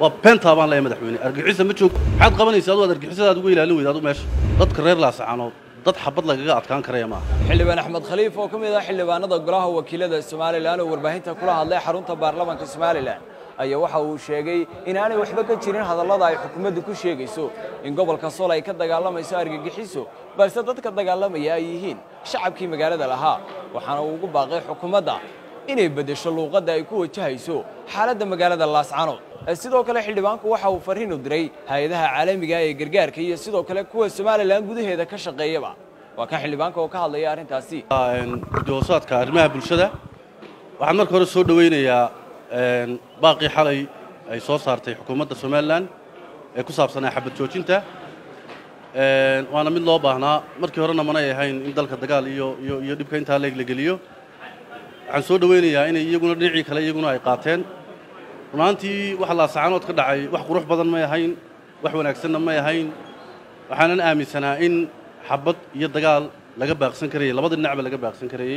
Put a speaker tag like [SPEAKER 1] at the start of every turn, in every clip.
[SPEAKER 1] وبنت طبعا لا مدحويني أرجعيسه ما تشوف حد قبل يسألوا أرجعيسه هذا يقول له إذا ماشي ضد كرر لا سعنو ضد حبض لك قاعد كان كريه معه
[SPEAKER 2] xildhibaan Axmed Khaliif oo kamid ah xildhibaanada golaha wakiilada Soomaaliland oo warbaahinta kula hadlay xarunta baarlamaanka Soomaaliland ayaa waxa uu sheegay in aanay waxba ka jirin hadallada ay xukuumaddu ku sheegayso in gobolka Sool ay ka dagaalamayso argagixiso balse dadka dagaalamaya ay yihiin shacabkii magaalada lahaa waxaana uu ugu baaqay xukuumadda inay bedesho luuqadda ay ku wajahayso xaaladda magaalada Laascaanood sidoo kale xildhibaanku waxa uu fariin u diray hay'adaha caalamiga ah ee gargaarka iyo sidoo kale kuwa Soomaaliland gudaheeda ka shaqeeyaba waa ka xildhibaanka oo ka hadlaya arintaasi
[SPEAKER 1] doosaadka arrimaha bulshada waxaan marka hore soo dhaweynayaa baaqi xalay ay soo saartay xukuumadda Soomaaliland ee ku saabsan xabad joojinta waana mid loo baahnaa markii horena mana ahayn in dalka dagaal iyo dhibka inta la geliyo waxaan soo dhaweynayaa in iyaguna dhinacii kale iyaguna ay qaateen runtii waxa la saacanood ka dhacay wax qurux badan ma ahayn wax wanaagsan ma ahayn waxaanan aaminsanaa in xabad iyo dagaal laga baaqsan karay labada dhinacba laga baaqsan karay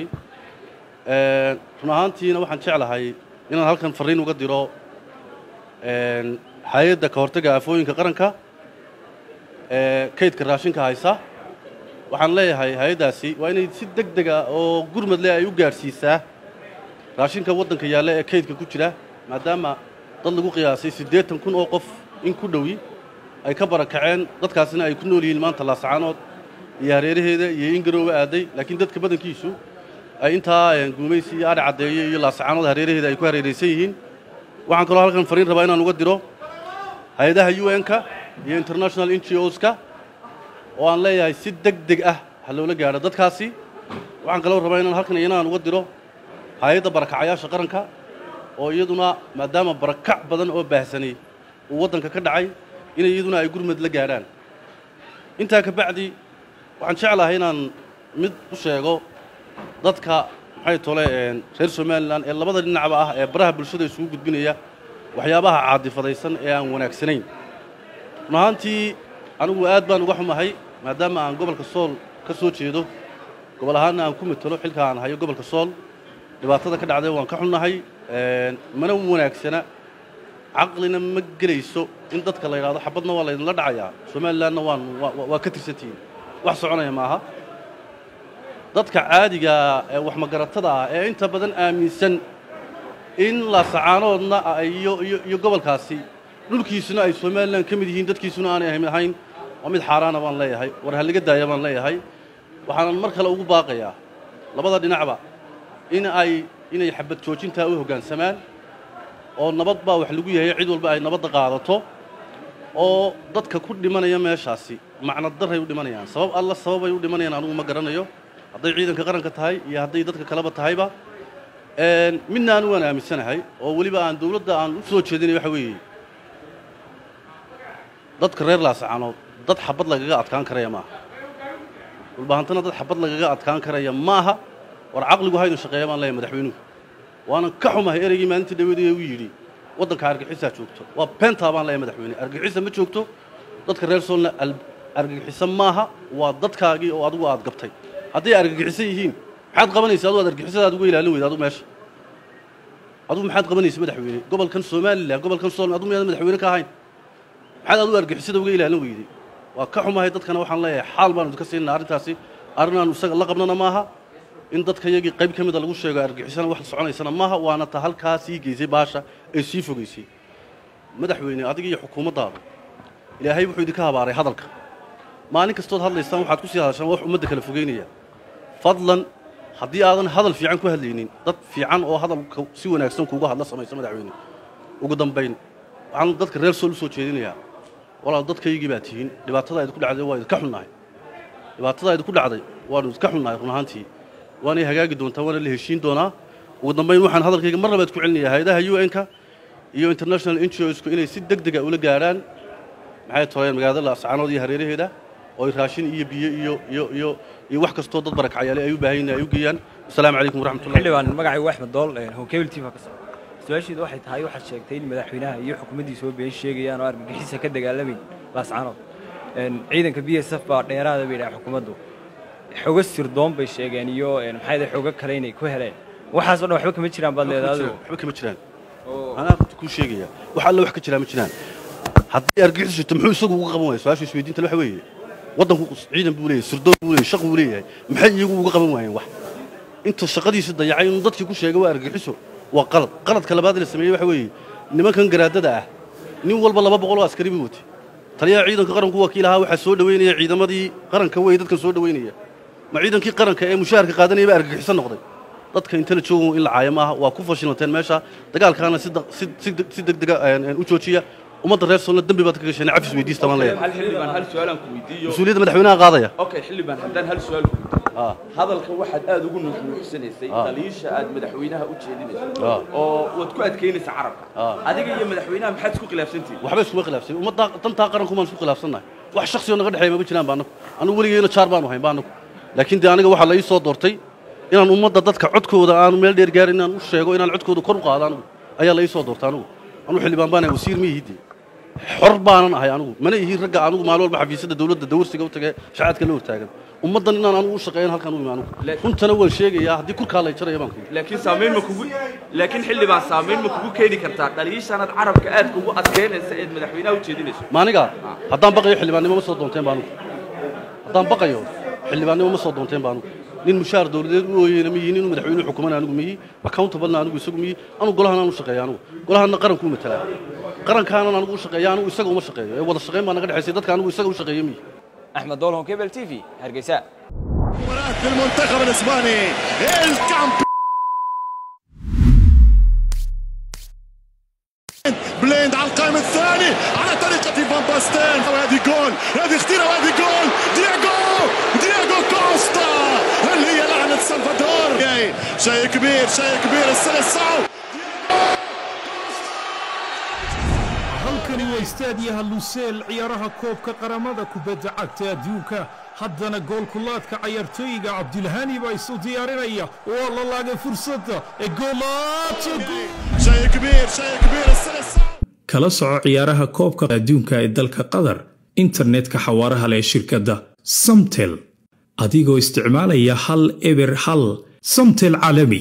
[SPEAKER 1] runtiina waxaan jeclahay inaan halkan fariin uga diro hay'adda ka hortagga aafooyinka qaranka kaydka raashinka haysa waxaan leeyahay hay'adaasi waa inay si degdeg ah oo gurmad leh ay u gaarsiisaa raashinka waddanka yaalla ee kaydka ku jira maadaama dad lagu qiyaasay 80,000 oo qof in ku dhowi ay ka barakaceen dadkaasina ay ku nool yihiin maanta Laascaanood iyo hareeraheeda iyo Ingiroowe aaday laakiin dadka badankiisu ay intaa guumaysi iyo aad cadeeyo iyo Laascaanood hareeraheeda ay ku hareeraysan yihiin waxaan kaloo halkan fariin rabaa inaan uga diro hay'adaha UN-ka iyo international NGOs-ka oo aan leeyahay si degdeg ah hal loola gaaro dadkaasi waxaan kaloo rabaa inaan halkan inaan uga diro hay'adda barakacayaasha qaranka oo iyaduna maadaama barakac badan oo baahsanay uu waddanka ka dhacay in iyaduna ay gurmad la gaaraan inta ka bacdi waxaan jeclahay inaan mid u sheego dadka maxay toleen reer Soomaaliland ee labada dhinacba ah ee baraha bulshada isugu gudbinaya waxyaabaha caadifadaysan ee aan wanaagsanayn runtii anigu aad baan uga xumahay maadaama aan gobolka Sool ka soo jeedo gobol ahaan aan ku metelo xilka aan hayo gobolka Sool dhibaatada ka dhacday waan ka xunnahay mana wanaagsana aqlina ma gelayso in dadka la yiraahdo xabadna waa la idin la dhacayaa Soomaalilandna waa ka tirsantiin wax soconaya maaha dadka caadiga ee wax magaratada ah ee inta badan aaminsan in Laascaanoodna iyo gobolkaasi dhulkiisuna ay Soomaaliland kamid yihiin dadkiisuna aanay ahayn waa mid xaaraana baan leeyahay war hal laga daayo baan leeyahay waxaan mar kale ugu baaqayaa labada dhinacba inay xabad joojinta u hoggaansamaan oo nabad baa wax lagu yahay cid walba ay nabad qaadato oo dadka ku dhimanaya meeshaasi macna daray u dhimanayaan sabab ay u dhimanayaan anigu ma garanayo hadday ciidanka qaranka tahay iyo hadday dadka kaleba tahayba midna aan u aaminsanahay oo waliba aan dawladda aan u soo jeedinay waxa weeye dadka reer Laascaanood dad xabad lagaga adkaan karaya maaha walbaahantana dad xabad lagaga adkaan karaya maaha war aqligu haydu shaqeeyo baan leeyahay madaxweynuhu waana ka xumahay ereygii maalintii dhaweedii uu yiri waddanka argagixisa joogto waa benta baan leeyahay madaxweyne argagixisa ma joogto dadka reer Soolna argagixisa maaha waa dadkaagii oo adigu aad gabtay haddii argagixisa yihiin maxaad qabanaysaa adigu argagixisada ugu ilaalin weyda adigu meesha adigu maxaad qabanaysaa madaxweyne gobolkan Soomaaliland gobolkan Sool adigu miyaad madaxweyne ka ahayn maxaad adigu argagixisada ugu ilaalin weyday waa ka xumahay dadkana waxaan leeyahay xaal baan ka siinaa arintaasi arrinaan isaga la qabnana maaha in dadka yagi qayb kamid lagu sheego argagixisana wax soconaysana maaha waana ta halkaasi geysay baasha ee sii fogeysay madaxweyne adiga iyo xukuumaddaada ilaahay wuxuu idinka habaaray hadalka maalin kastood hadlaysaan waxaad ku sii hadashaan wax ummadda kala fogeynaya fadlan haddii aadan hadal fiican ku hadlaynin dad fiican oo hadalka si wanaagsan kuugu hadla samaysa madaxweyne ugu dambayn waxaan dadka reer Sool u soo jeedinayaa walaal dadkaygii baa tihiin dhibaatada ay ku dhacday waa idinka xunnahay dhibaatada ay ku dhacday waanu idinka xunnahay runtii waanay hagaagi doontaa waana la heshiin doonaa ugu dambayn waxaan hadalkayga mar labaad ku celinayaa hay'adaha UN-ka iyo international NGOs-ku inay si degdeg ah ula gaaraan maxay tooyeen magaalada Laascaanood iyo hareeraheeda oo raashin iyo biyo iyo wax kasto dad barakacayaal ay u baahan yihiin ay u geeyaan assalaamu calaykum waraxmatullahi
[SPEAKER 2] xildhibaan magacaygu Axmed Dool Honkable TV ka soo su'aashiidu waxay tahay waxaad sheegtay in madaxweynaha iyo xukuumaddiisa oo been sheegayaan oo argagixisa ka dagaalamayeen Laascaanood ciidanka BSF baa dheeraada bay xukuumaddu xogo sirdoon bay sheegeen iyo maxay xogo kale inay ku heleen waxaas oo dhan waxba kama jiraan baad leedahay
[SPEAKER 1] waxba kama jiraan ku sheegaya waxa alla wax ka jira ma jiraan haddii argagixiso jirto muxuu isagu uga qaban waayay su'aasha isweydiinta waxa weeye waddanku ciidan buu leeyahay sirdoon buu leeyahay shaqo buu leeyahay maxay iyagu uga qaban waayeen wax inta shaqadiisa dayacay inuu dadkii ku sheegay waa argagixiso waa qaladka labaad la sameeyay waxa weeye nimankan garaadada ah nin walba 200 oo askari buu watay taliyaha ciidanka qaranku wakiilaha waxa soo dhaweynaya ciidamadii qaranka way dadkan soo dhaweynaya ma ciidankii qaranka ee mushaarka qaadanaya argagixisan noqday dadka inta la joogo in la caayama waa ku fashilanteen meesha dagaalkaana si degdeg u joojiya ummadda reer Soomaaliya dambi baad ka gashay cafis weydiista ma leeyahay
[SPEAKER 2] hal xildhibaan hal su'aalan ku weydiiyo
[SPEAKER 1] mas'uuliyadda madaxweynaha qaadaya
[SPEAKER 2] okay xildhibaan haddaan hal su'aal ku weydiiyo hadalka waxaad aad ugu nuuxnuuxsanaysay taliisha aad madaxweynaha u jeedinayso oo wad ku adkeynaysa carabka adiga iyo madaxweynaha maxaad isku khilaafsantiin
[SPEAKER 1] waxba isku khilaafsan ummadda danta qaranku ma isku khilaafsanahay wax shakhsi oo naga dhaxeeyo ma jiraan baanaku anigu waligeena jaar baan u hayn baanaku laakiin aniga waxa la ii soo doortay inaan ummadda dadka codkooda aan meel dheer gaarin inaan u sheego inaan codkooda kor u qaado anigu ayaa la ii soo doortay anigu xildhibaan baan wasiir ma yihid xor baanan ahay anigu mana yihiin ragga anigu maalin walba xafiisyada dawladda dawrsiga u tagay shacabka la hortaagan ummadan inaan anigu u shaqeeyo halkan u imaano runtana waan sheegayaa haddii kurkaa la jarayo baan ku
[SPEAKER 2] laakiin xildhibaan saameyn ma kugu keeni kartaa dhaliishanad carabka aad kugu adkeynaysa ee madaxweynaha u jeedinayso
[SPEAKER 1] maaniga haddaan baqayo xildhibaannimo ma soo doonteen baan haddaan baqayo xildhibaannimo ma soo doonteen baan nin mushaar dawladeed u ooyeyna ma yihiin inuu madaxweynuhu xukumaan anigu ma yihi accountable anigu isagu ma yihi anigu golahan aanu shaqeeyo anigu golahana qaranku matalaa qarankaana anigu u shaqeeyo anigu isaga uma shaqeeyo ee wada shaqeyn baa naga dhaxaysay dadka anigu isaga u shaqeeyo ma yihi
[SPEAKER 2] أحمد دولهم كيبل تي في هرقيساء
[SPEAKER 3] مباراة المنتخب الإسباني بليند على القائم الثاني على طريقة فان باستين وهذه جول هذه خطيرة وهذه جول دياغو كوستا هل هي لعنة سلفادور شيء كبير السلسعو
[SPEAKER 4] halkani waa istaadiyaha Lusail ciyaaraha koobka qaramada kubadda cagta adduunka haddana goolkulaadka ciyaartooyga Cabdilhani baa isu diyaarinaya oo la laagay fursadda ee goolaadka
[SPEAKER 3] شيء كبير السلسعو
[SPEAKER 4] kala soco ciyaaraha koobka adduunka ee dalka Qatar internetka xawaaraha leh shirkadda Samtel adigoo isticmaalaya hal eber hal Samtel caalami